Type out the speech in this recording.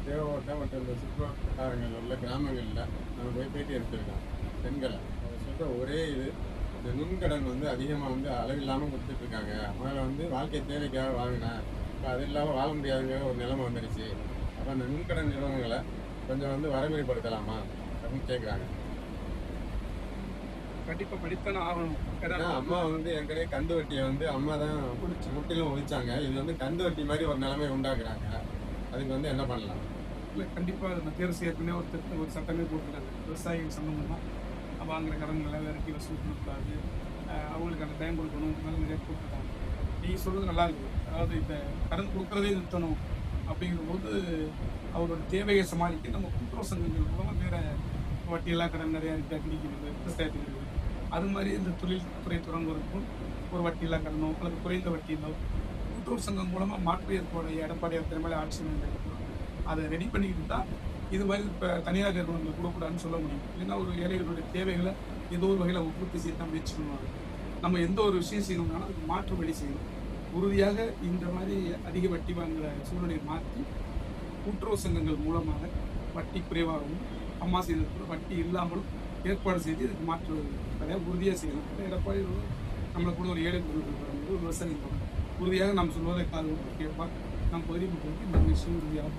தேவைப்பட்ட மற்ற இந்த சுற்றுவட்டாரங்கள் உள்ள கிராமங்களில் நம்ம போய் பேட்டி எடுத்துருக்கோம் பெண்களை. அவங்க சொல்கிற ஒரே இது, இந்த நுண்கடன் வந்து அதிகமாக வந்து அளவில்லாமல் கொடுத்துட்ருக்காங்க. அவங்கள வந்து வாழ்க்கை தேவைக்காக வாங்கினேன், இப்போ அது இல்லாமல் வாழ முடியாதுங்கிற ஒரு நிலைமை வந்துடுச்சு. அப்போ அந்த நுண்கடன் நிறுவனங்களை கொஞ்சம் வந்து வரமுறைப்படுத்தலாமா அப்படின்னு கேட்குறாங்க. கண்டிப்பாக படித்தானே ஆகணும். ஏன்னா அம்மா வந்து என்கிட்ட கந்து வட்டியை வந்து அம்மா தான் முற்றிலும் ஒழிச்சாங்க. இது வந்து கந்து வட்டி மாதிரி ஒரு நிலைமை உண்டாக்குறாங்க. அதுக்கு வந்து என்ன பண்ணலாம்? இல்லை, கண்டிப்பாக மத்திய அரசு ஏற்கனவே ஒரு சட்டமே போட்டுருக்காங்க. விவசாயிகள் சம்மந்தமாக வாங்குற கடன்களை விரட்டி வசூல் பண்ணக்கூடாது, அவங்களுக்கு அந்த டைம் கொடுக்கணும், இந்த மாதிரி நிறைய போட்டுருக்காங்க. நீங்கள் சொல்கிறது நல்லா இருக்குது. அதாவது இந்த கடன் கொடுக்குறதே நிறுத்தணும் அப்படிங்கும்போது அவரோட தேவையை சமாளிக்க நம்ம கூட்டுறவு சங்கங்கள் மூலமாக வேறு வட்டியெல்லாம் கடன் நிறையா கிடைக்கிறது விவசாயத்துக்கு. அது மாதிரி இந்த தொழில்துறை தொடங்குவதற்கும் ஒரு வட்டியில்லா கடனோ அல்லது குறைந்த வட்டியிலோ கூட்டுறவு சங்கம் மூலமாக மாற்று ஏற்போடைய எடப்பாடியார் திறமையில ஆட்சி அதை ரெடி பண்ணிக்கிட்டு தான் இது மாதிரி இப்போ தனியார் நிறுவனங்கள் கொடுக்கூடாதுன்னு சொல்ல முடியும். இல்லைன்னா ஒரு ஏழைகளுடைய தேவைகளை ஏதோ ஒரு வகையில் பூர்த்தி செய்ய தான் முயற்சி பண்ணுவாங்க. நம்ம எந்த ஒரு விஷயம் செய்யணும்னாலும் அதுக்கு மாற்று வழி செய்யணும். உறுதியாக இந்த மாதிரி அதிக வட்டி வாங்குகிற சூழ்நிலையை மாற்றி கூட்டுறவு சங்கங்கள் மூலமாக வட்டி குறைவாகவும் அம்மா செய்தது வட்டி இல்லாமலும் ஏற்பாடு செய்து இதுக்கு மாற்று நிறையா உறுதியாக செய்யணும். எடப்பாடி நம்மளை கூட ஒரு ஏழை குடும்பங்கள் விவசாயிகள் உறுதியாக நாம் சொல்வதை காது கேட்பார். நம் பகுதி மக்களுக்கு இந்த விஷயம் உறுதியாக